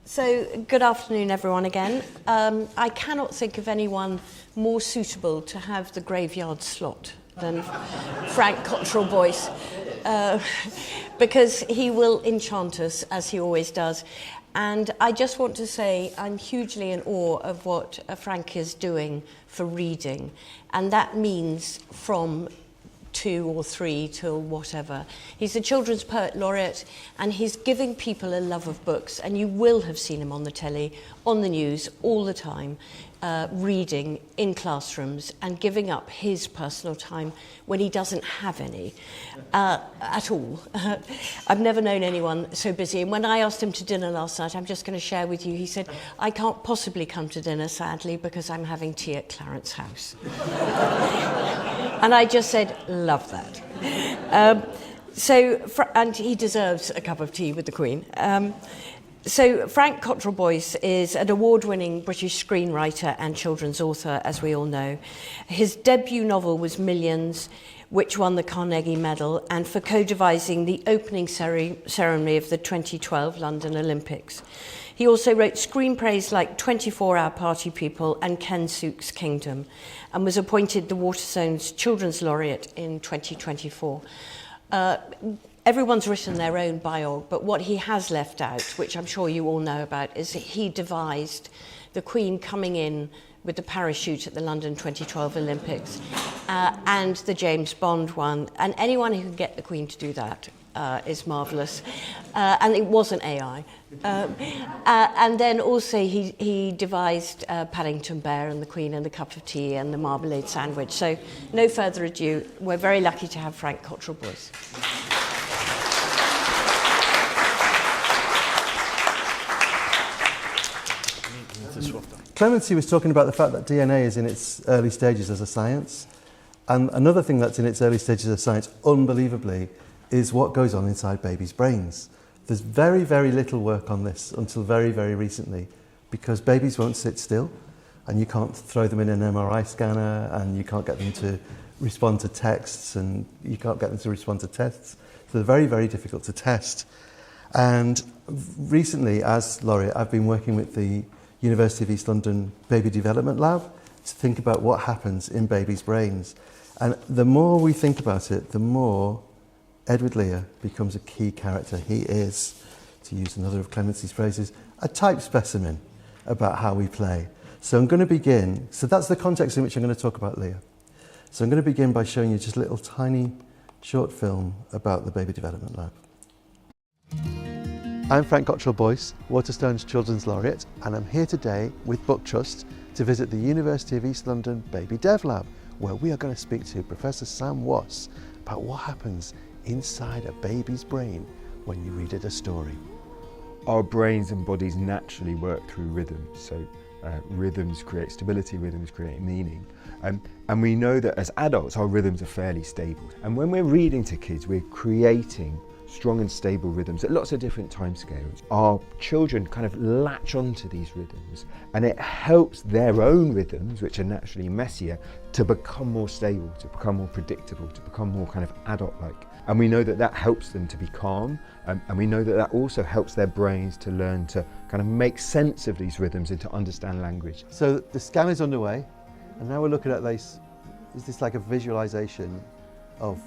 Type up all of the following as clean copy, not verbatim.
So, good afternoon everyone again. I cannot think of anyone more suitable to have the graveyard slot than Frank Cottrell Boyce, because he will enchant us, as he always does. And I just want to say I'm hugely in awe of what Frank is doing for reading. And that means from 2 or 3 till whatever. He's a children's poet laureate, and he's giving people a love of books, and you will have seen him on the telly, on the news, all the time, reading in classrooms and giving up his personal time when he doesn't have any at all. I've never known anyone so busy. And when I asked him to dinner last night, I'm just going to share with you, he said, I can't possibly come to dinner, sadly, because I'm having tea at Clarence's house. And I just said, love that. And he deserves a cup of tea with the Queen. So Frank Cottrell Boyce is an award-winning British screenwriter and children's author, as we all know. His debut novel was Millions, which won the Carnegie Medal, and for co-devising the opening ceremony of the 2012 London Olympics. He also wrote screenplays like 24-Hour Party People and Ken Suk's Kingdom, and was appointed the Waterstones Children's Laureate in 2024. Everyone's written their own biog, but what he has left out, which I'm sure you all know about, is that he devised the Queen coming in with the parachute at the London 2012 Olympics, and the James Bond one. And anyone who can get the Queen to do that is marvellous. And it wasn't AI. And then also he devised Paddington Bear and the Queen and the cup of tea and the marmalade sandwich. So no further ado, we're very lucky to have Frank Cottrell Boyce. Clemency was talking about the fact that DNA is in its early stages as a science. And another thing that's in its early stages of science, unbelievably, is what goes on inside babies' brains. There's very, very little work on this until very, very recently, because babies won't sit still, and you can't throw them in an MRI scanner, and you can't get them to respond to texts, and you can't get them to respond to tests. So they're very, very difficult to test. And recently, as Laureate, I've been working with the University of East London Baby Development Lab to think about what happens in babies' brains. And the more we think about it, the more Edward Lear becomes a key character. He is, to use another of Clemency's phrases, a type specimen about how we play. So I'm going to begin, so that's the context in which I'm going to talk about Lear. So I'm going to begin by showing you just a little tiny short film about the Baby Development Lab. I'm Frank Cottrell Boyce, Waterstones Children's Laureate, and I'm here today with Book Trust to visit the University of East London Baby Dev Lab, where we are going to speak to Professor Sam Wass about what happens inside a baby's brain when you read it a story. Our brains and bodies naturally work through rhythm, so rhythms create stability, rhythms create meaning. And we know that as adults our rhythms are fairly stable. And when we're reading to kids, we're creating strong and stable rhythms at lots of different timescales. Our children kind of latch onto these rhythms, and it helps their own rhythms, which are naturally messier, to become more stable, to become more predictable, to become more kind of adult-like. And we know that that helps them to be calm, and we know that that also helps their brains to learn to kind of make sense of these rhythms and to understand language. So the scan is underway, and now we're looking at this. Is this like a visualization of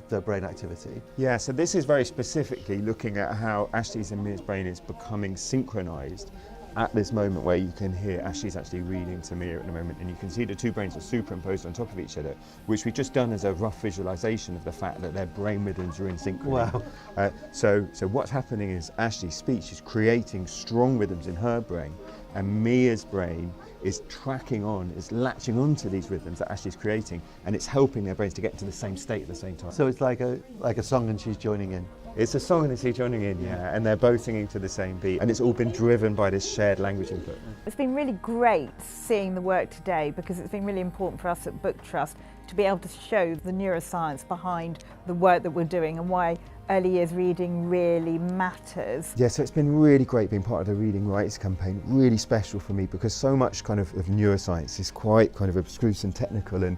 the brain activity? Yeah, so this is very specifically looking at how Ashley's and Mia's brain is becoming synchronized at this moment, where you can hear Ashley's actually reading to Mia at the moment, and you can see the two brains are superimposed on top of each other, which we've just done as a rough visualization of the fact that their brain rhythms are in synchrony. Wow. So what's happening is Ashley's speech is creating strong rhythms in her brain, and Mia's brain is tracking on, is latching onto these rhythms that Ashley's creating, and it's helping their brains to get into the same state at the same time. So it's like a song and she's joining in? It's a song and she's joining in, yeah, and they're both singing to the same beat, and it's all been driven by this shared language input. It's been really great seeing the work today, because it's been really important for us at Book Trust to be able to show the neuroscience behind the work that we're doing and why early years reading really matters. Yeah, so it's been really great being part of the Reading Rights campaign, really special for me, because so much kind of neuroscience is quite kind of abstruse and technical, and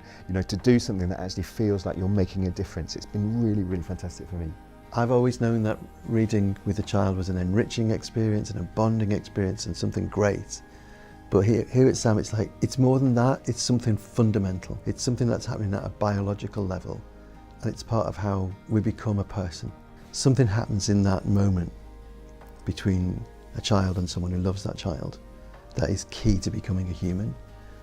to do something that actually feels like you're making a difference, it's been really, really fantastic for me. I've always known that reading with a child was an enriching experience and a bonding experience and something great. But here at Sam, it's like, it's more than that, it's something fundamental. It's something that's happening at a biological level, and it's part of how we become a person. Something happens in that moment between a child and someone who loves that child that is key to becoming a human.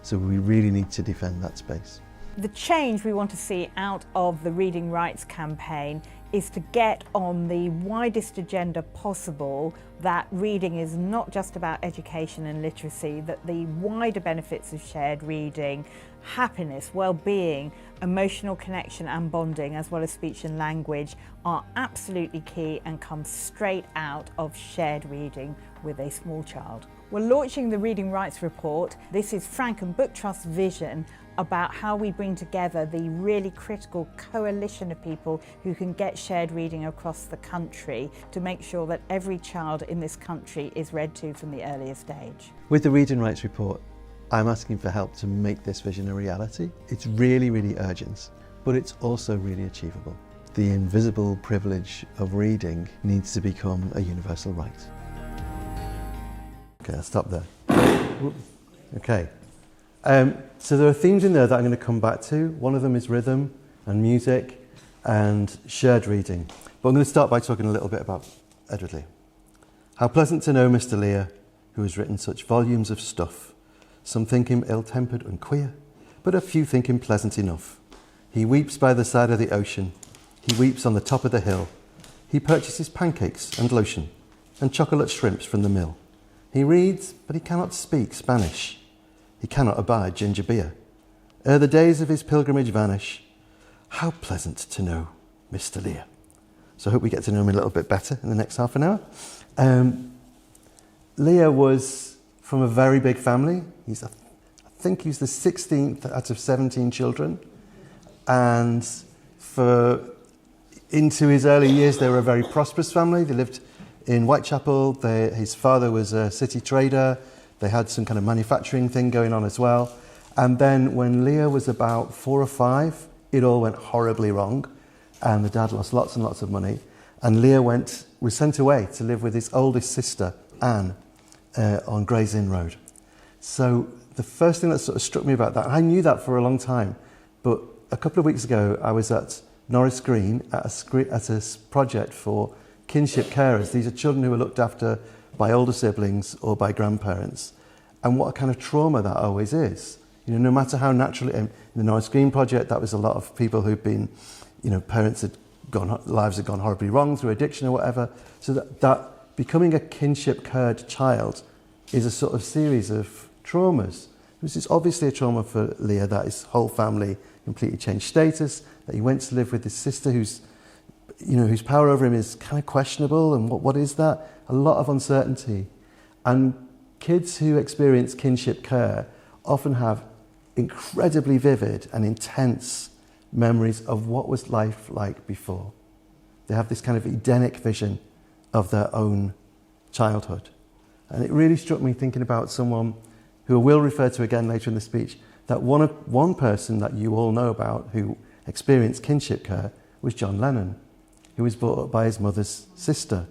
So we really need to defend that space. The change we want to see out of the Reading Rights campaign is to get on the widest agenda possible that reading is not just about education and literacy, that the wider benefits of shared reading, happiness, well-being, emotional connection and bonding, as well as speech and language, are absolutely key and come straight out of shared reading with a small child. We're launching the Reading Rights Report. This is Frank and Book Trust's vision about how we bring together the really critical coalition of people who can get shared reading across the country to make sure that every child in this country is read to from the earliest age. With the Reading Rights Report, I'm asking for help to make this vision a reality. It's really, really urgent, but it's also really achievable. The invisible privilege of reading needs to become a universal right. Okay, I'll stop there. Okay. So there are themes in there that I'm going to come back to. One of them is rhythm and music and shared reading. But I'm going to start by talking a little bit about Edward Lear. How pleasant to know Mr Lear, who has written such volumes of stuff. Some think him ill-tempered and queer, but a few think him pleasant enough. He weeps by the side of the ocean. He weeps on the top of the hill. He purchases pancakes and lotion and chocolate shrimps from the mill. He reads, but he cannot speak Spanish. He cannot abide ginger beer. Ere the days of his pilgrimage vanish, how pleasant to know Mr Lear. So I hope we get to know him a little bit better in the next half an hour. Lear was from a very big family. I think he's the 16th out of 17 children. And into his early years, they were a very prosperous family. They lived in Whitechapel. His father was a city trader. They had some kind of manufacturing thing going on as well. And then when Lear was about 4 or 5, it all went horribly wrong. And the dad lost lots and lots of money. And Lear was sent away to live with his oldest sister, Anne, on Gray's Inn Road. So the first thing that sort of struck me about that, I knew that for a long time, but a couple of weeks ago I was at Norris Green at a project for kinship carers. These are children who are looked after by older siblings or by grandparents, and what a kind of trauma that always is. You know, no matter how naturally, in the Norris Green project, that was a lot of people who'd been, parents lives had gone horribly wrong through addiction or whatever. So that becoming a kinship cared child is a sort of series of traumas. This is obviously a trauma for Lear, that his whole family completely changed status, that he went to live with his sister whose power over him is kind of questionable, and what is that? A lot of uncertainty. And kids who experience kinship care often have incredibly vivid and intense memories of what was life like before. They have this kind of Edenic vision of their own childhood. And it really struck me thinking about someone who I will refer to again later in the speech, that one person that you all know about who experienced kinship care was John Lennon, who was brought up by his mother's sister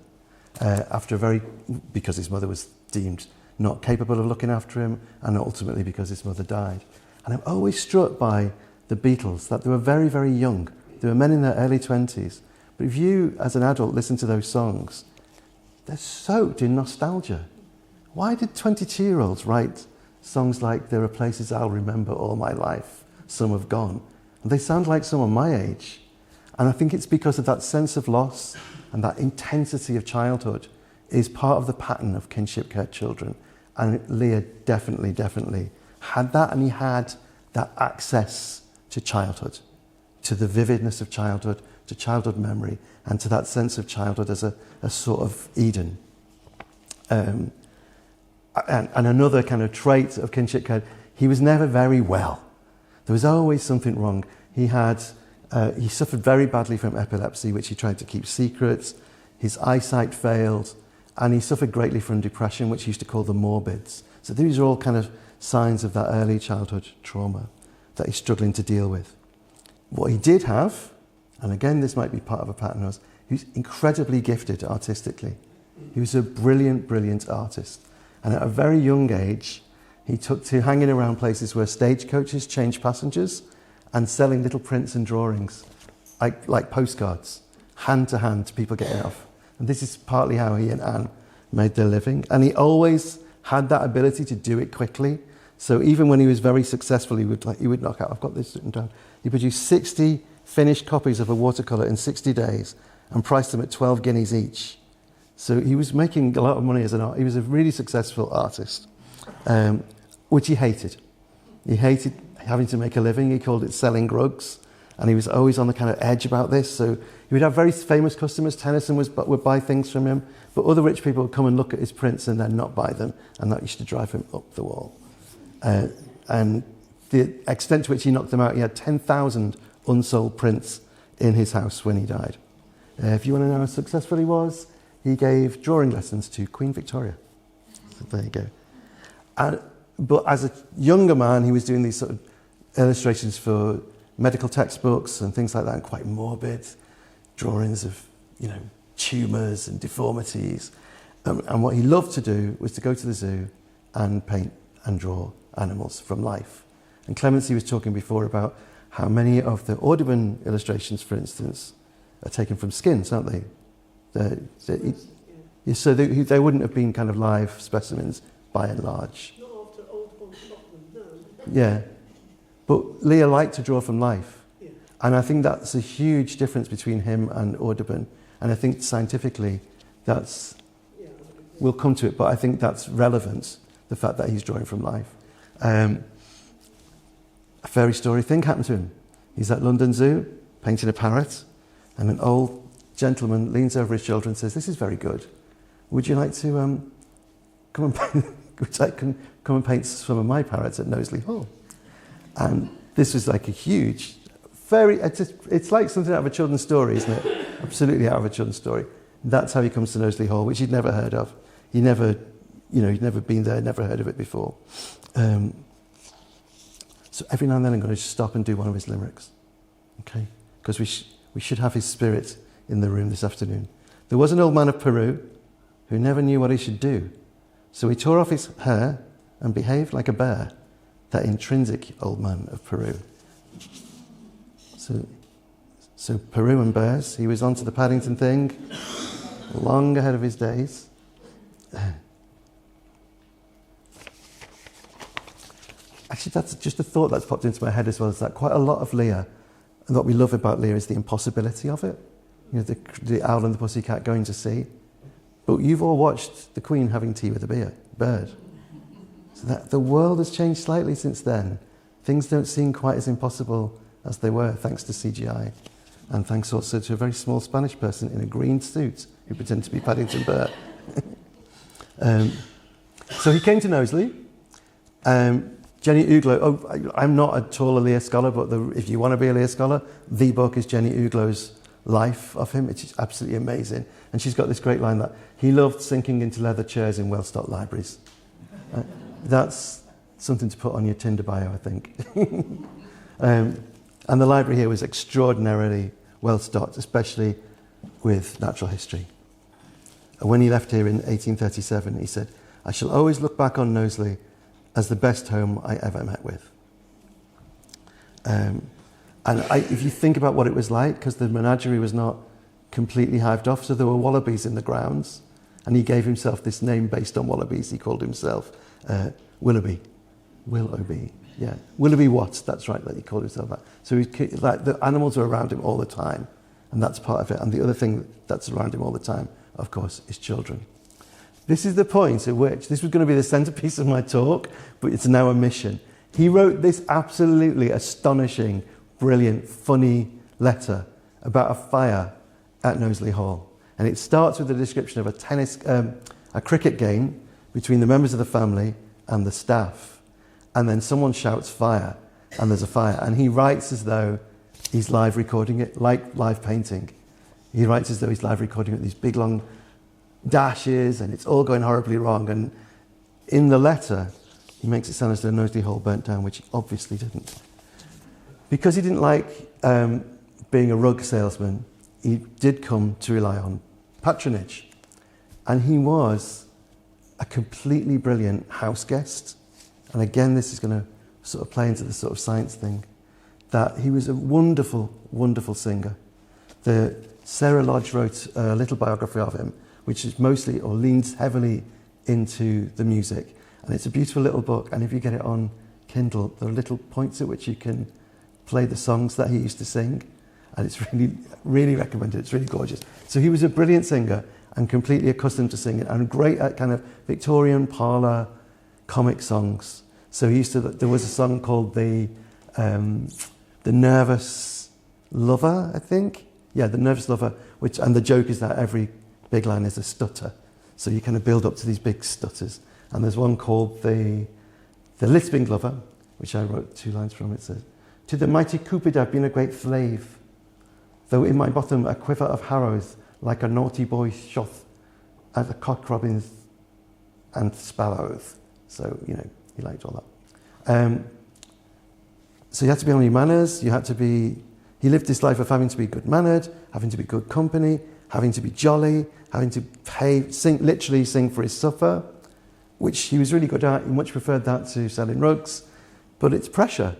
because his mother was deemed not capable of looking after him, and ultimately because his mother died. And I'm always struck by the Beatles, that they were very, very young. They were men in their early 20s. But if you, as an adult, listen to those songs, they're soaked in nostalgia. Why did 22-year-olds write songs like "There are places I'll remember all my life, some have gone"? And they sound like someone my age. And I think it's because of that sense of loss and that intensity of childhood is part of the pattern of kinship care children. And Lear definitely had that, and he had that access to childhood, to the vividness of childhood, to childhood memory, and to that sense of childhood as a sort of Eden. And another kind of trait of kinship care, he was never very well. There was always something wrong. He suffered very badly from epilepsy, which he tried to keep secret. His eyesight failed, and he suffered greatly from depression, which he used to call the morbids. So these are all kind of signs of that early childhood trauma that he's struggling to deal with. What he did have, and again this might be part of a pattern, was he was incredibly gifted artistically. He was a brilliant, brilliant artist. And at a very young age, he took to hanging around places where stagecoaches changed passengers and selling little prints and drawings, like postcards, hand to hand to people getting off. And this is partly how he and Anne made their living. And he always had that ability to do it quickly. So even when he was very successful, he would knock out, I've got this written down. He produced 60 finished copies of a watercolour in 60 days and priced them at 12 guineas each. So he was making a lot of money as an artist. He was a really successful artist, which he hated. He hated having to make a living. He called it selling rugs, and he was always on the kind of edge about this. So he would have very famous customers. Tennyson would buy things from him, but other rich people would come and look at his prints and then not buy them, and that used to drive him up the wall. And the extent to which he knocked them out, he had 10,000 unsold prints in his house when he died. If you want to know how successful he was, he gave drawing lessons to Queen Victoria. So there you go. But as a younger man, he was doing these sort of illustrations for medical textbooks and things like that, and quite morbid drawings of, tumours and deformities. And what he loved to do was to go to the zoo and paint and draw animals from life. And Clemency was talking before about how many of the Audubon illustrations, for instance, are taken from skins, aren't they? So they wouldn't have been kind of live specimens by and large. Not after Audubon shot them, no. Yeah. But Lear liked to draw from life. Yeah. And I think that's a huge difference between him and Audubon. And I think scientifically we'll come to it, but I think that's relevant, the fact that he's drawing from life. A fairy story thing happened to him. He's at London Zoo, painting a parrot, and an old gentleman leans over his shoulder and says, "This is very good. Would you like to come and paint some of my parrots at Knowsley Hall?" And this was like a huge, it's like something out of a children's story, isn't it? Absolutely out of a children's story. That's how he comes to Knowsley Hall, which he'd never heard of. He'd never been there, never heard of it before. So every now and then I'm going to stop and do one of his limericks, okay? Because we should have his spirit in the room this afternoon. There was an old man of Peru who never knew what he should do. So he tore off his hair and behaved like a bear, that intrinsic old man of Peru. So Peru and bears, he was onto the Paddington thing, long ahead of his days. Actually, that's just a thought that's popped into my head as well, is that quite a lot of Lear, and what we love about Lear is the impossibility of it. The owl and the pussycat going to sea. But you've all watched the Queen having tea with a bird. So that the world has changed slightly since then. Things don't seem quite as impossible as they were, thanks to CGI. And thanks also to a very small Spanish person in a green suit who pretended to be Paddington Bear. So he came to Knowsley. Jenny Uglow, I'm not at all a Lear scholar, but if you want to be a Lear scholar, the book is Jenny Uglow's life of him. It's absolutely amazing. And she's got this great line that he loved sinking into leather chairs in well-stocked libraries. That's something to put on your Tinder bio, I think. And the library here was extraordinarily well-stocked, especially with natural history. And when he left here in 1837, he said, "I shall always look back on Knowsley as the best home I ever met with." If you think about what it was like, because the menagerie was not completely hived off, so there were wallabies in the grounds, and he gave himself this name based on wallabies. He called himself Willoughby. Yeah. Willoughby Watts, that's right, that he called himself that. So the animals are around him all the time, and that's part of it. And the other thing that's around him all the time, of course, is children. This is the point at which, this was going to be the centerpiece of my talk, but it's now a mission. He wrote this absolutely astonishing, brilliant, funny letter about a fire at Knowsley Hall. And it starts with a description of a cricket game between the members of the family and the staff. And then someone shouts fire, and there's a fire. And he writes as though he's live recording it, like live painting. He writes as though he's live recording it with these big long dashes, and it's all going horribly wrong. And in the letter, he makes it sound as though Knowsley Hall burnt down, which he obviously didn't. Because he didn't like being a rug salesman, he did come to rely on patronage. And he was a completely brilliant house guest. And again, this is going to sort of play into the sort of science thing, that he was a wonderful, wonderful singer. Sarah Lodge wrote a little biography of him, which is mostly, or leans heavily into the music. And it's a beautiful little book. And if you get it on Kindle, there are little points at which you can play the songs that he used to sing. And it's really, really recommended. It's really gorgeous. So he was a brilliant singer and completely accustomed to singing and great at kind of Victorian parlour comic songs. So there was a song called the Nervous Lover, I think. Yeah, The Nervous Lover, and the joke is that every big line is a stutter. So you kind of build up to these big stutters. And there's one called the Lisping Lover, which I wrote 2 lines from. It says, "To the mighty Cupid I've been a great slave, though in my bottom a quiver of harrows, like a naughty boy shot at the cock robins and sparrows." So, he liked all that. So you had to be on your manners, he lived this life of having to be good-mannered, having to be good company, having to be jolly, having to literally sing for his supper, which he was really good at. He much preferred that to selling rugs. But it's pressure.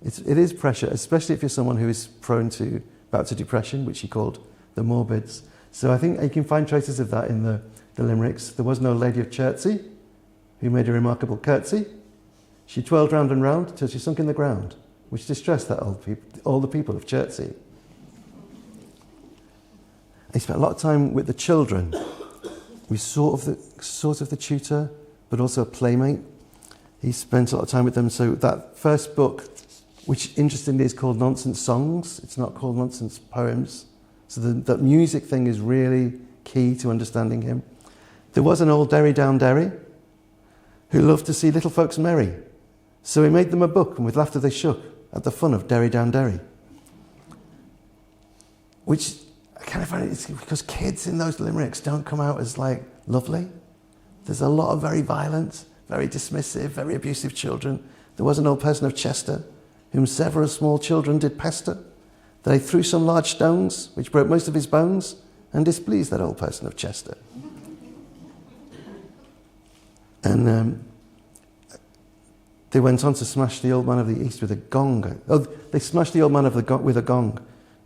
It is pressure, especially if you're someone who is prone to bouts of depression, which he called the morbids. So I think you can find traces of that in the limericks. There was no Lady of Chertsey, who made a remarkable curtsy. She twirled round and round till she sunk in the ground, which distressed that all the people of Chertsey. He spent a lot of time with the children. He was sort of the tutor, but also a playmate. He spent a lot of time with them. So that first book, which interestingly is called Nonsense Songs, it's not called Nonsense Poems. So the music thing is really key to understanding him. There was an old Derry down Derry who loved to see little folks merry. So he made them a book, and with laughter they shook at the fun of Derry down Derry. Which I kind of find it's because kids in those limericks don't come out as lovely. There's a lot of very violent, very dismissive, very abusive children. There was an old person of Chester whom several small children did pester. They threw some large stones, which broke most of his bones, and displeased that old person of Chester. And they went on to smash the old man of the East with a gong. Oh, they smashed the old man with a gong,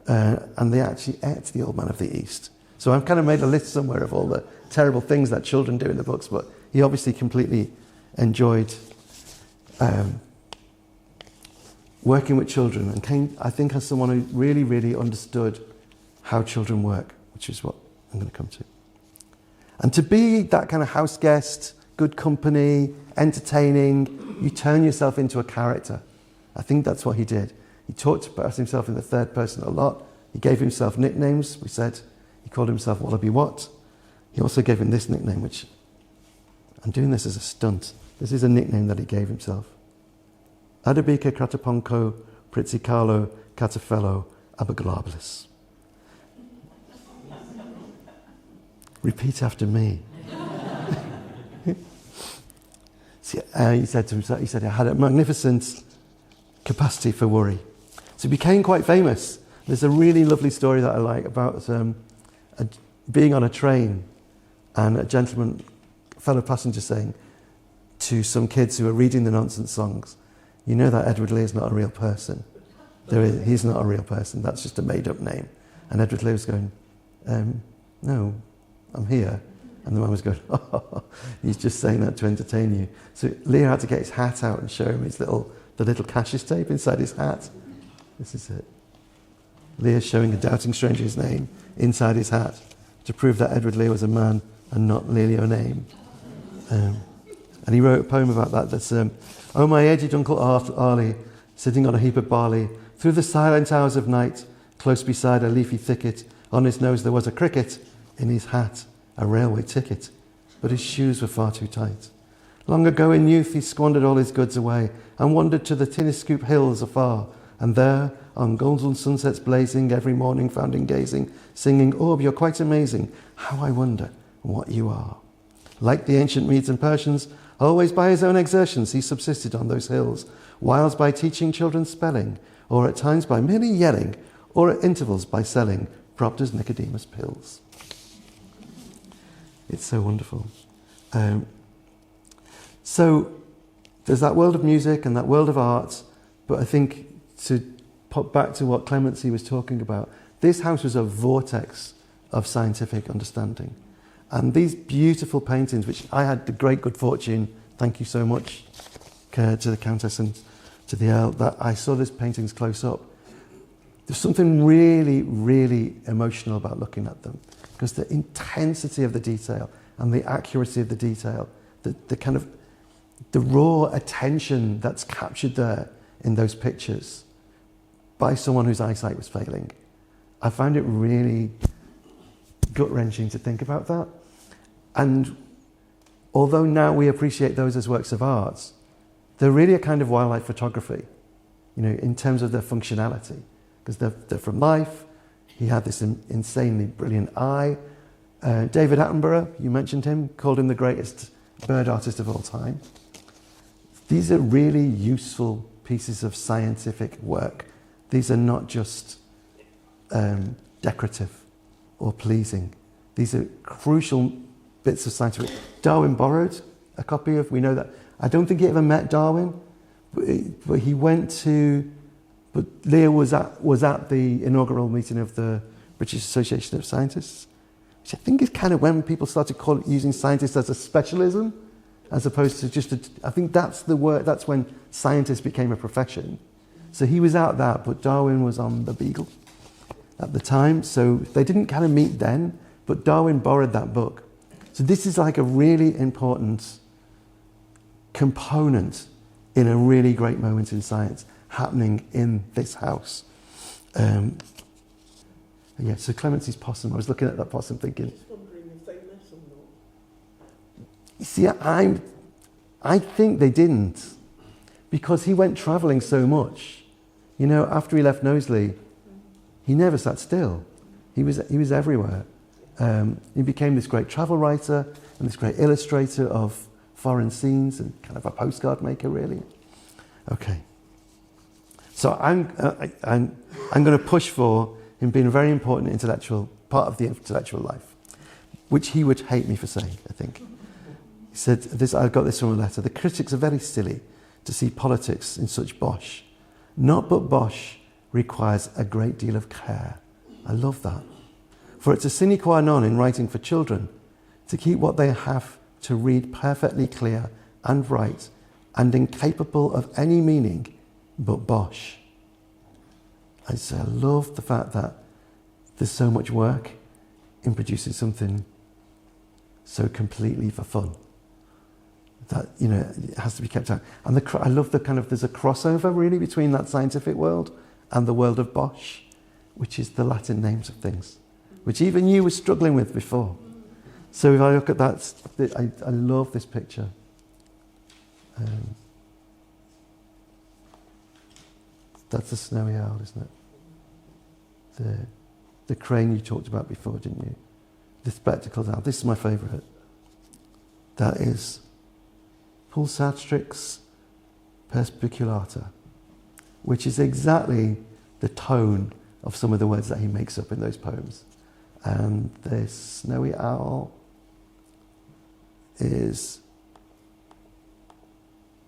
and they actually ate the old man of the East. So I've kind of made a list somewhere of all the terrible things that children do in the books, but he obviously completely enjoyed working with children, and came, I think, as someone who really, really understood how children work, which is what I'm going to come to. And to be that kind of house guest, good company, entertaining, you turn yourself into a character. I think that's what he did. He talked about himself in the third person a lot. He gave himself nicknames. We said he called himself Wallaby Watt. He also gave him this nickname, which I'm doing this as a stunt. This is a nickname that he gave himself. Adabika Crataponco Pritzicalo Catafello Abaglobulus. Repeat after me. See, he said to himself, I had a magnificent capacity for worry. So he became quite famous. There's a really lovely story that I like about being on a train and a gentleman, fellow passenger, saying to some kids who are reading the nonsense songs, "You know that Edward Lear is not a real person. He's not a real person. That's just a made-up name." And Edward Lear was going, "No, I'm here." And the man was going, "Oh, he's just saying that to entertain you." So Lear had to get his hat out and show him the little cassius tape inside his hat. This is it. Lear showing a doubting stranger his name inside his hat to prove that Edward Lear was a man and not merely a name. And he wrote a poem about that that's, "Oh, my aged Uncle Arlie, sitting on a heap of barley, through the silent hours of night, close beside a leafy thicket, on his nose there was a cricket, in his hat a railway ticket, but his shoes were far too tight. Long ago in youth he squandered all his goods away, and wandered to the Tinniscoop hills afar, and there, on golden sunsets blazing, every morning found him gazing, singing, 'Orb, you're quite amazing, how I wonder what you are.' Like the ancient Medes and Persians, always by his own exertions he subsisted on those hills, whiles by teaching children spelling, or at times by merely yelling, or at intervals by selling Proctor's Nicodemus pills. It's so wonderful. So there's that world of music and that world of art, but I think to pop back to what Clemency was talking about, this house was a vortex of scientific understanding. And these beautiful paintings, which I had the great good fortune, thank you so much to the Countess and to the Earl, that I saw these paintings close up. There's something really, really emotional about looking at them, because the intensity of the detail and the accuracy of the detail, the kind of the raw attention that's captured there in those pictures by someone whose eyesight was failing. I found it really gut-wrenching to think about that. And although now we appreciate those as works of art, they're really a kind of wildlife photography, you know, in terms of their functionality, because they're from life. He had this insanely brilliant eye. David Attenborough, you mentioned him, called him the greatest bird artist of all time. These are really useful pieces of scientific work. These are not just decorative or pleasing. These are crucial bits of scientific. Darwin borrowed a copy of, we know that. I don't think he ever met Darwin, but he went to, but Lear was at the inaugural meeting of the British Association of Scientists, which I think is kind of when people started using scientists as a specialism, as opposed to just I think that's the word, that's when scientists became a profession. So he was out that, but Darwin was on the Beagle at the time, so they didn't kind of meet then, but Darwin borrowed that book. So this is like a really important component in a really great moment in science happening in this house. Yeah, so Clemency's possum, I was looking at that possum thinking, Just wondering if they met or not. you see, I think they didn't, because he went travelling so much. You know, after he left Knowsley, he never sat still. He was everywhere. He became this great travel writer and this great illustrator of foreign scenes and kind of a postcard maker, really. Okay. So I'm going to push for him being a very important intellectual part of the intellectual life, which he would hate me for saying, I think. He said, I got this from a letter, the critics are very silly to see politics in such bosh. Not but bosh requires a great deal of care. I love that. For it's a sine qua non in writing for children to keep what they have to read perfectly clear and right and incapable of any meaning but bosh. I say I love the fact that there's so much work in producing something so completely for fun that, you know, it has to be kept out. And I love the kind of, there's a crossover really between that scientific world and the world of bosh, which is the Latin names of things, which even you were struggling with before. So if I look at that, I love this picture. That's the snowy owl, isn't it? The crane you talked about before, didn't you? The spectacled owl. This is my favourite. That is Pulsatrix perspiculata, which is exactly the tone of some of the words that he makes up in those poems. And the snowy owl is,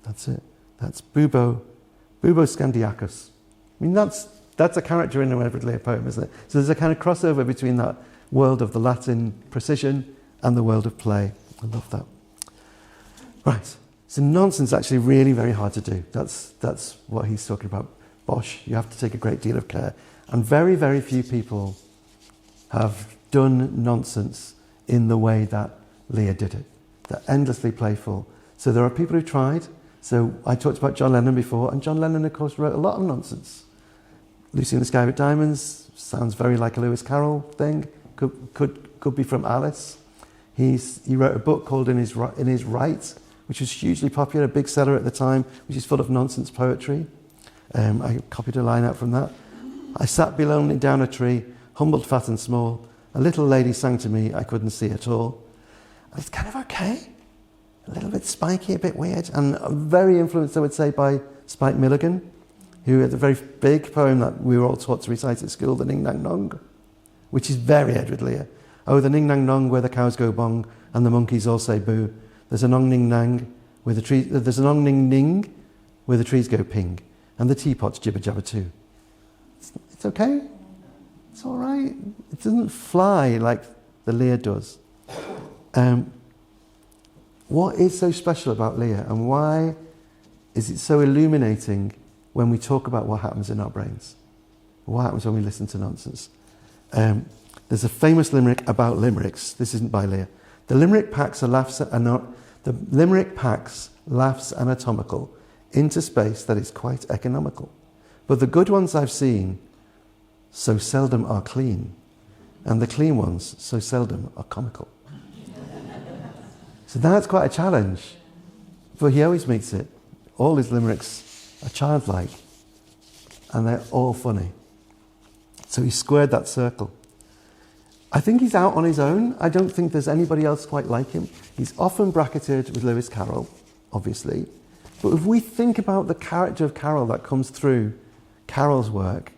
that's it. That's Bubo Scandiacus. I mean, that's a character in a Edward Lear poem, isn't it? So there's a kind of crossover between that world of the Latin precision and the world of play. I love that. Right. So nonsense actually really very hard to do. That's what he's talking about. Bosh, you have to take a great deal of care. And very, very few people have done nonsense in the way that Lear did it. They're endlessly playful. So there are people who tried. So I talked about John Lennon before, and John Lennon, of course, wrote a lot of nonsense. Lucy in the Sky with Diamonds sounds very like a Lewis Carroll thing. Could be from Alice. He wrote a book called In His Right, which was hugely popular, a big seller at the time, which is full of nonsense poetry. I copied a line out from that. I sat below down a tree, humbled, fat and small. A little lady sang to me, I couldn't see at all. And it's kind of okay. A little bit spiky, a bit weird, and very influenced, I would say, by Spike Milligan, who had a very big poem that we were all taught to recite at school, the Ning Nang Nong, which is very Edward Lear. Oh, the Ning Nang Nong where the cows go bong and the monkeys all say boo. There's a Nong Ning Nang where the trees, there's a Nong Ning Ning where the trees go ping and the teapots jibber jabber too. It's okay. It's all right. It doesn't fly like the Lear does. What is so special about Lear, and why is it so illuminating when we talk about what happens in our brains? What happens when we listen to nonsense? There's a famous limerick about limericks. This isn't by Lear. The limerick packs laughs anatomical into space that is quite economical. But the good ones I've seen so seldom are clean, and the clean ones so seldom are comical. So that's quite a challenge, but he always meets it. All his limericks are childlike, and they're all funny. So he squared that circle. I think he's out on his own. I don't think there's anybody else quite like him. He's often bracketed with Lewis Carroll, obviously. But if we think about the character of Carroll that comes through Carroll's work,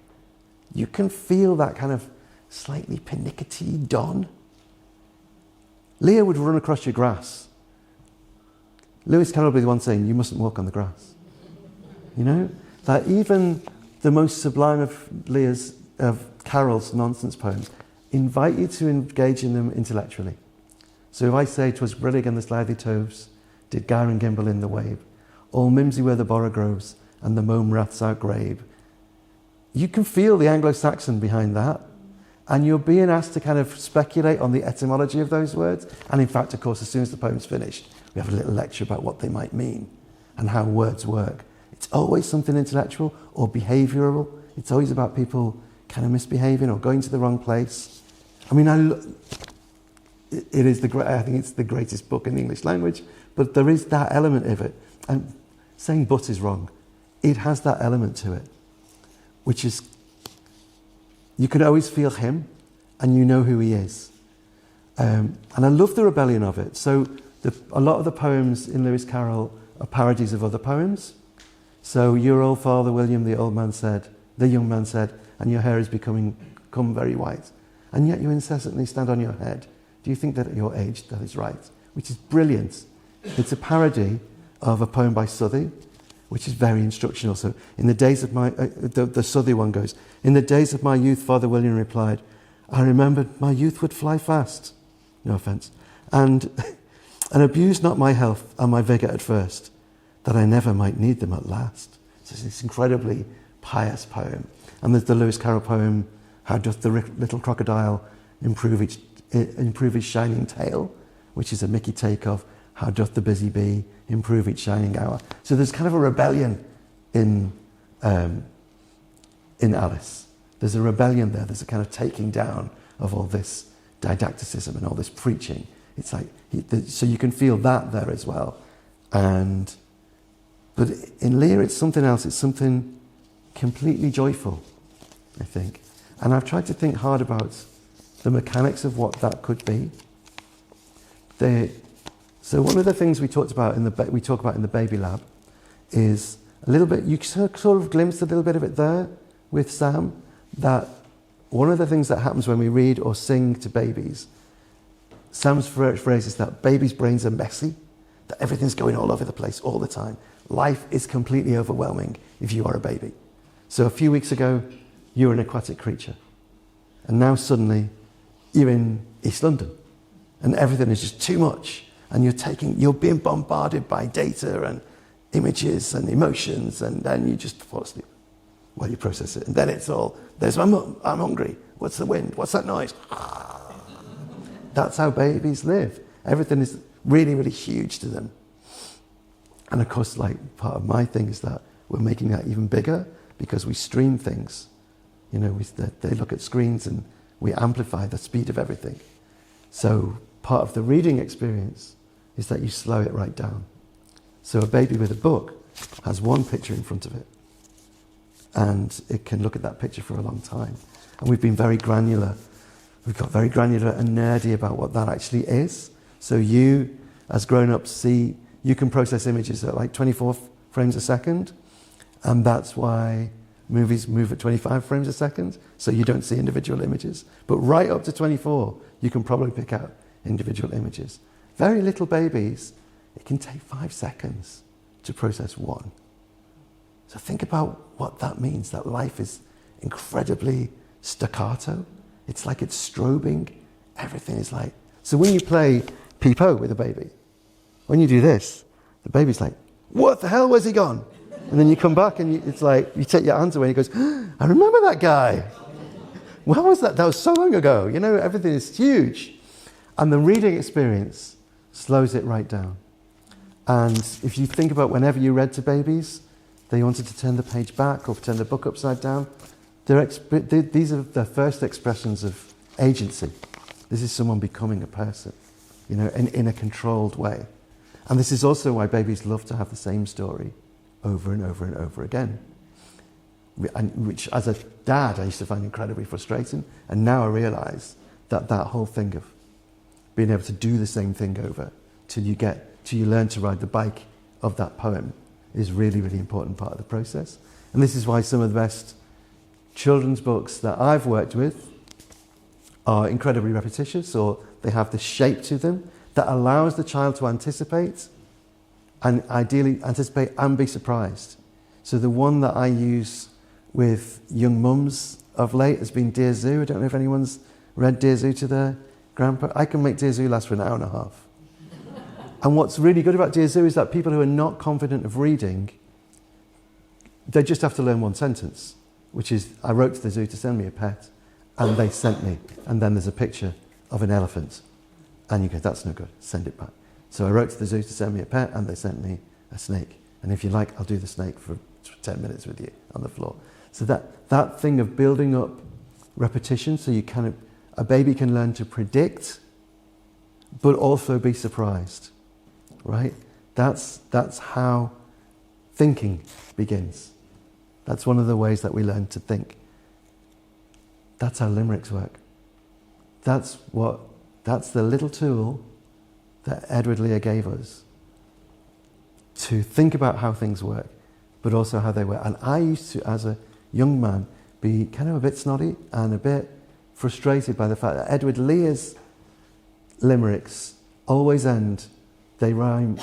you can feel that kind of slightly pernickety Don. Lear would run across your grass. Lewis Carroll would be the one saying, you mustn't walk on the grass. You know? That even the most sublime of Carroll's nonsense poems invite you to engage in them intellectually. So if I say, 'twas brillig and the slithy toves, did gyre and gimble in the wave, all mimsy were the borogroves, and the mome raths outgrabe. You can feel the Anglo-Saxon behind that, and you're being asked to kind of speculate on the etymology of those words. And in fact, of course, as soon as the poem's finished, we have a little lecture about what they might mean and how words work. It's always something intellectual or behavioural. It's always about people kind of misbehaving or going to the wrong place. I mean, I think it's the greatest book in the English language, but there is that element of it. And saying but is wrong. It has that element to it, which is, you can always feel him and you know who he is. And I love the rebellion of it. So a lot of the poems in Lewis Carroll are parodies of other poems. So your old father, William, the young man said, and your hair is become very white. And yet you incessantly stand on your head. Do you think that at your age that is right? Which is brilliant. It's a parody of a poem by Southey, which is very instructional. So in the days of my, the Southey one goes, in the days of my youth, Father William replied, I remembered my youth would fly fast. No offence. And abused not my health and my vigour at first, that I never might need them at last. So it's this incredibly pious poem. And there's the Lewis Carroll poem, How doth the little crocodile improve his shining tail, which is a Mickey take of How doth the busy bee improve each shining hour. So there's kind of a rebellion in Alice. There's a rebellion there. There's a kind of taking down of all this didacticism and all this preaching. It's like, so you can feel that there as well. But in Lear, it's something else. It's something completely joyful, I think. And I've tried to think hard about the mechanics of what that could be. So one of the things we talk about in the baby lab is a little bit, you sort of glimpsed a little bit of it there with Sam, that one of the things that happens when we read or sing to babies, Sam's phrase is that babies' brains are messy, that everything's going all over the place all the time. Life is completely overwhelming if you are a baby. So a few weeks ago, you're an aquatic creature. And now suddenly, you're in East London. And everything is just too much. And you're being bombarded by data and images and emotions, and then you just fall asleep while you process it. And then it's all, there's my mum, I'm hungry. What's the wind? What's that noise? That's how babies live. Everything is really, really huge to them. And of course, like, part of my thing is that we're making that even bigger because we stream things. You know, they look at screens and we amplify the speed of everything. So part of the reading experience is that you slow it right down. So a baby with a book has one picture in front of it, and it can look at that picture for a long time. And we've been very granular. We've got very granular and nerdy about what that actually is. So you, as grown-ups, you can process images at like 24 frames a second, and that's why movies move at 25 frames a second, so you don't see individual images. But right up to 24, you can probably pick out individual images. Very little babies, it can take 5 seconds to process one. So think about what that means, that life is incredibly staccato. It's like it's strobing. Everything is like... So when you play peep-o with a baby, when you do this, the baby's like, what the hell, where's he gone? And then you come back and it's like, you take your hands away and he goes, I remember that guy. When was that? That was so long ago. You know, everything is huge. And the reading experience slows it right down. And if you think about whenever you read to babies, they wanted to turn the page back or turn the book upside down. These are the first expressions of agency. This is someone becoming a person, you know, in a controlled way. And this is also why babies love to have the same story over and over and over again. Which, as a dad, I used to find incredibly frustrating. And now I realise that that whole thing of being able to do the same thing over till you learn to ride the bike of that poem is really, really important part of the process. And this is why some of the best children's books that I've worked with are incredibly repetitious, or they have this shape to them that allows the child to anticipate, and ideally anticipate and be surprised. So the one that I use with young mums of late has been Dear Zoo. I don't know if anyone's read Dear Zoo to their grandpa. I can make Dear Zoo last for an hour and a half. And what's really good about Dear Zoo is that people who are not confident of reading, they just have to learn one sentence, which is, I wrote to the zoo to send me a pet, and they sent me. And then there's a picture of an elephant. And you go, that's no good, send it back. So I wrote to the zoo to send me a pet, and they sent me a snake. And if you like, I'll do the snake for 10 minutes with you on the floor. So that thing of building up repetition, so you a baby can learn to predict, but also be surprised, right? That's how thinking begins. That's one of the ways that we learn to think. That's how limericks work. That's the little tool that Edward Lear gave us to think about how things work, but also how they work. And I used to, as a young man, be kind of a bit snotty and a bit frustrated by the fact that Edward Lear's limericks always end, they rhyme,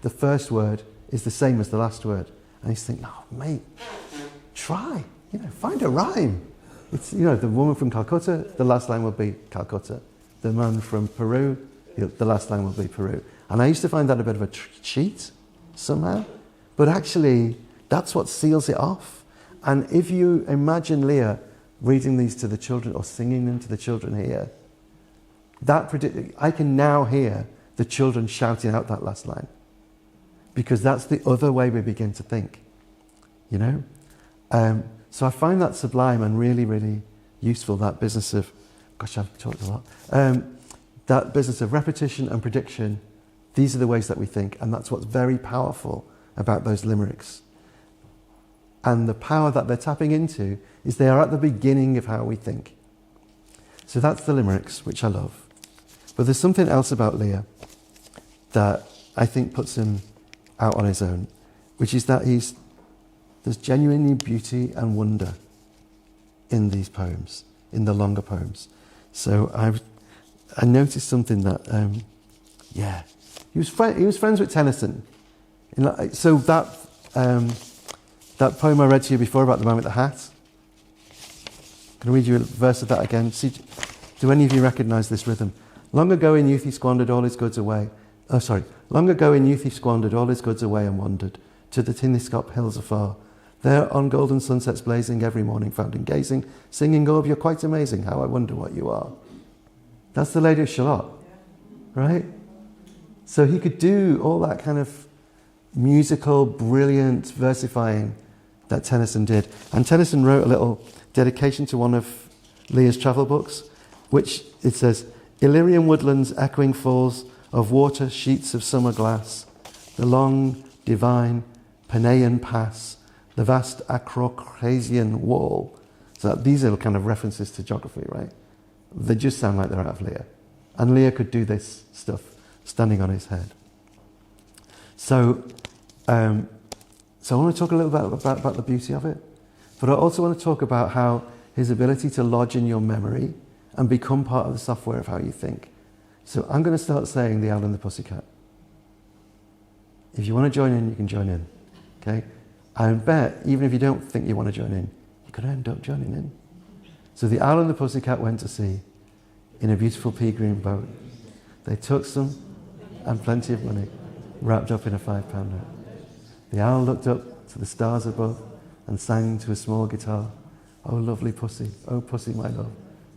the first word is the same as the last word. And he's thinking, oh mate, try, find a rhyme. It's, the woman from Calcutta, the last line will be Calcutta. The man from Peru, the last line will be Peru. And I used to find that a bit of a cheat somehow, but actually that's what seals it off. And if you imagine Lear reading these to the children or singing them to the children here, I can now hear the children shouting out that last line, because that's the other way we begin to think, So I find that sublime and really, really useful, that business of, gosh, I've talked a lot, that business of repetition and prediction. These are the ways that we think, and that's what's very powerful about those limericks. And the power that they're tapping into is they are at the beginning of how we think. So that's the limericks, which I love. But there's something else about Lear that I think puts him out on his own, which is that there's genuinely beauty and wonder in these poems, in the longer poems. So I noticed something that, he was friends with Tennyson. So that poem I read to you before about the man with the hat, can I read you a verse of that again? See, do any of you recognise this rhythm? Long ago in youth he squandered all his goods away. Long ago in youth he squandered all his goods away and wandered to the Tinniscop hills afar. There on golden sunsets blazing every morning found him gazing, singing, oh, you're quite amazing, how I wonder what you are. That's the Lady of Shalott, right? So he could do all that kind of musical, brilliant versifying that Tennyson did. And Tennyson wrote a little dedication to one of Lear's travel books, which it says, Illyrian woodlands, echoing falls of water, sheets of summer glass, the long, divine Penean pass, the vast Acrocrasian wall. So these are kind of references to geography, right? They just sound like they're out of Lear. And Lear could do this stuff standing on his head. So I want to talk a little bit about the beauty of it. But I also want to talk about how his ability to lodge in your memory and become part of the software of how you think. So I'm going to start saying The Owl and the Pussycat. If you want to join in, you can join in. Okay? I bet, even if you don't think you want to join in, you're going to end up joining in. So the Owl and the Pussycat went to sea in a beautiful pea green boat. They took some and plenty of money wrapped up in a £5 note. The owl looked up to the stars above and sang to a small guitar, "Oh, lovely pussy, oh, pussy, my love.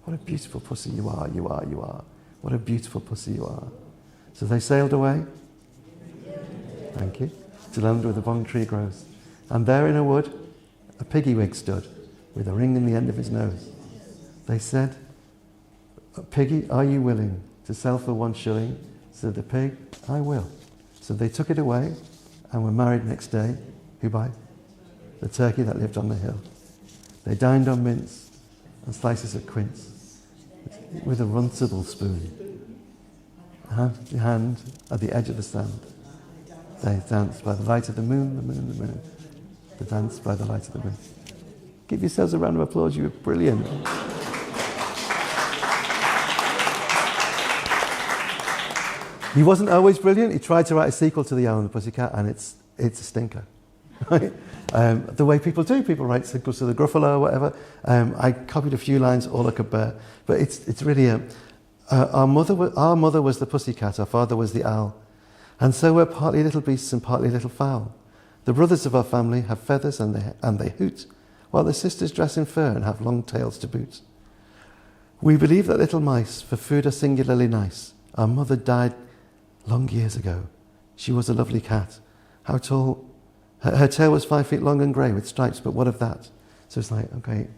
What a beautiful pussy you are, you are, you are. What a beautiful pussy you are." So they sailed away, thank you, to land where the bong tree grows. And there in a wood, a piggy-wig stood, with a ring in the end of his nose. They said, "Piggy, are you willing to sell for 1 shilling?" Said the pig, "I will." So they took it away and were married next day. Who by? The turkey that lived on the hill. They dined on mince and slices of quince with a runcible spoon. Hand in hand at the edge of the sand. They danced by the light of the moon, the moon, the moon. They danced by the light of the moon. Give yourselves a round of applause, you were brilliant. He wasn't always brilliant. He tried to write a sequel to The Owl and the Pussycat, and it's a stinker. Right? The way people do, people write sequels to the Gruffalo or whatever. I copied a few lines, all I could bear. But it's really our mother was the pussycat, our father was the owl, and so we're partly little beasts and partly little fowl. The brothers of our family have feathers and they hoot, while the sisters dress in fur and have long tails to boot. We believe that little mice for food are singularly nice. Our mother died long years ago. She was a lovely cat. How tall? Her tail was 5 feet long and grey with stripes, but what of that? So it's like, okay,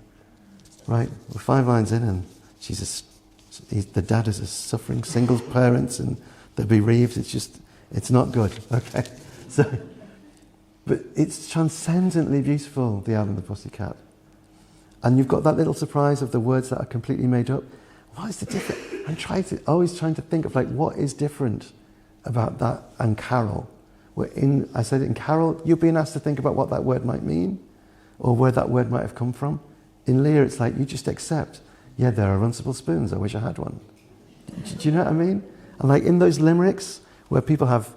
right, we're 5 lines in and the dad is a suffering single parent and they're bereaved. It's not good, okay? So, but it's transcendently beautiful, The Owl and the Pussycat. And you've got that little surprise of the words that are completely made up. What is the difference? I'm always trying to think of like, what is different about that and Carol? I said in Carol, you're being asked to think about what that word might mean or where that word might have come from. In Lear, it's like you just accept, yeah, there are runcible spoons, I wish I had one. Do you know what I mean? And like in those limericks where people have,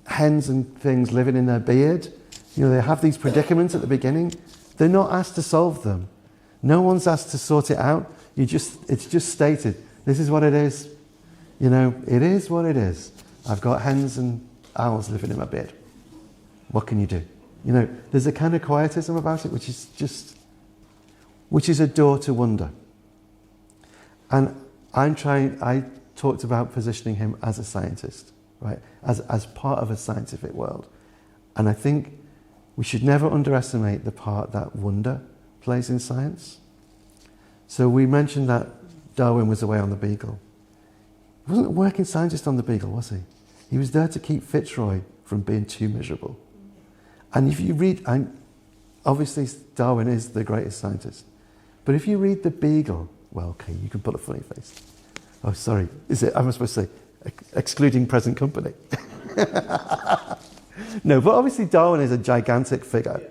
hens and things living in their beard, they have these predicaments at the beginning. They're not asked to solve them. No one's asked to sort it out. It's just stated. This is what it is. It is what it is. I've got hens and owls living in my bed. What can you do? There's a kind of quietism about it, which is a door to wonder. And I talked about positioning him as a scientist, right? As part of a scientific world. And I think we should never underestimate the part that wonder plays in science. So we mentioned that Darwin was away on the Beagle. He wasn't a working scientist on the Beagle, was he? He was there to keep Fitzroy from being too miserable. And if you read, obviously Darwin is the greatest scientist, but if you read the Beagle, well, okay, you can put a funny face. Oh, sorry, am I supposed to say, excluding present company? No, but obviously Darwin is a gigantic figure.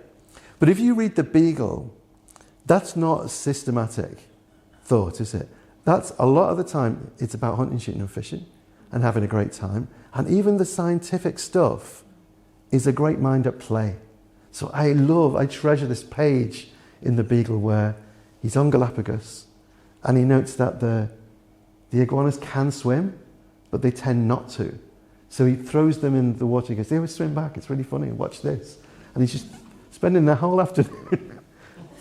But if you read the Beagle, that's not systematic thought, is it? That's a lot of the time, it's about hunting, shooting and fishing and having a great time. And even the scientific stuff is a great mind at play. So I treasure this page in the Beagle where he's on Galapagos and he notes that the iguanas can swim, but they tend not to. So he throws them in the water. He goes, they always swim back. It's really funny. Watch this. And he's just spending the whole afternoon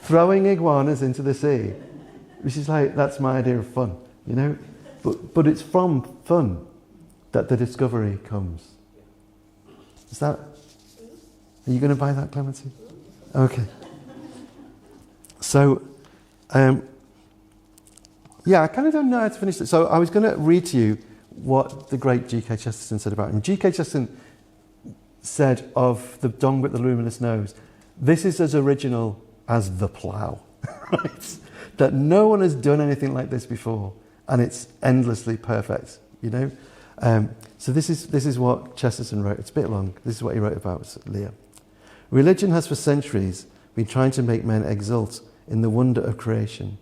throwing iguanas into the sea, which is like, that's my idea of fun, But it's from fun that the discovery comes. Are you going to buy that, Clemency? Okay. So, I kind of don't know how to finish it. So I was going to read to you what the great G.K. Chesterton said about him. G.K. Chesterton said of the dong with the luminous nose, this is as original as the plough, right? That no one has done anything like this before, and it's endlessly perfect, So this is what Chesterton wrote. It's a bit long. This is what he wrote about Lear. Religion has for centuries been trying to make men exult in the wonder of creation.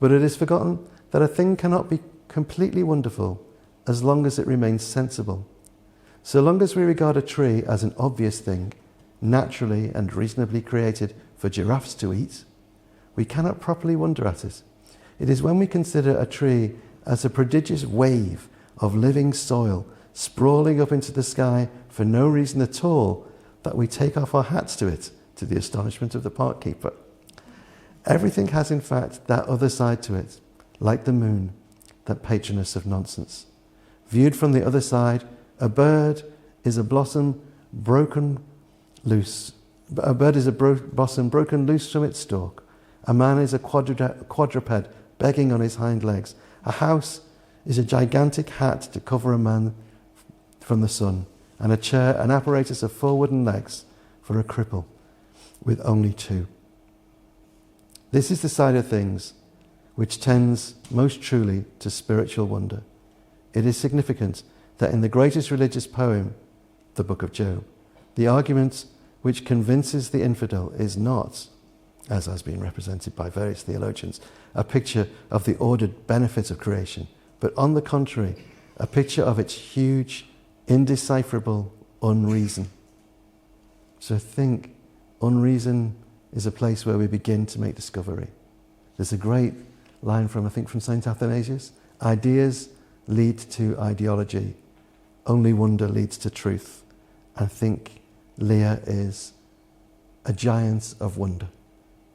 But it is forgotten that a thing cannot be completely wonderful as long as it remains sensible. So long as we regard a tree as an obvious thing, naturally and reasonably created for giraffes to eat, we cannot properly wonder at it. It is when we consider a tree as a prodigious wave of living soil sprawling up into the sky for no reason at all that we take off our hats to it, to the astonishment of the park keeper. Everything has in fact that other side to it, like the moon, that patroness of nonsense. Viewed from the other side, a bird is a blossom broken loose. A bird is a blossom broken loose from its stalk. A man is a quadruped begging on his hind legs. A house is a gigantic hat to cover a man from the sun, and a chair an apparatus of 4 wooden legs for a cripple with only 2. This is the side of things which tends most truly to spiritual wonder. It is significant that in the greatest religious poem, the Book of Job, the argument which convinces the infidel is not, as has been represented by various theologians, a picture of the ordered benefit of creation, but on the contrary, a picture of its huge, indecipherable unreason. So think, unreason is a place where we begin to make discovery. There's a great line from St. Athanasius, ideas lead to ideology, only wonder leads to truth. I think Lear is a giant of wonder,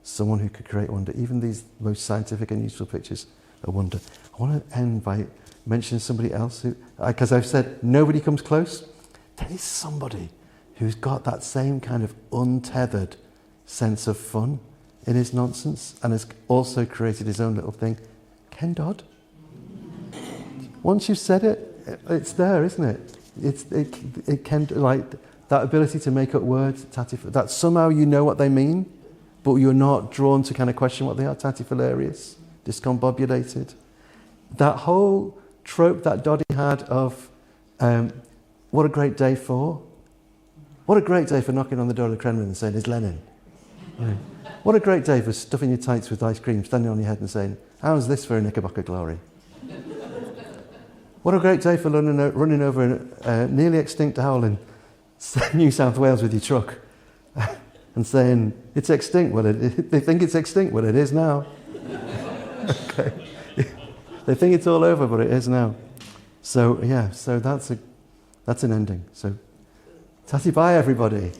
someone who could create wonder. Even these most scientific and useful pictures are wonder. I want to end by mentioning somebody else who, because I've said nobody comes close, there is somebody who's got that same kind of untethered sense of fun in his nonsense and has also created his own little thing. Ken Dodd. Once you've said it, it's there, isn't it? It can, like, that ability to make up words, that somehow you know what they mean, but you're not drawn to kind of question what they are. Tatifilarious, discombobulated. That whole trope that Doddy had of what a great day for. What a great day for knocking on the door of the Kremlin and saying, "Is Lenin?" Yeah. What a great day for stuffing your tights with ice cream, standing on your head and saying, "How's this for a Knickerbocker glory?" What a great day for running over a nearly extinct owl in New South Wales with your truck and saying, "It's extinct." Well, they think it's extinct. Well, it is now. Okay. They think it's all over, but it is now. So, yeah, so that's an ending. So, tatty bye, everybody.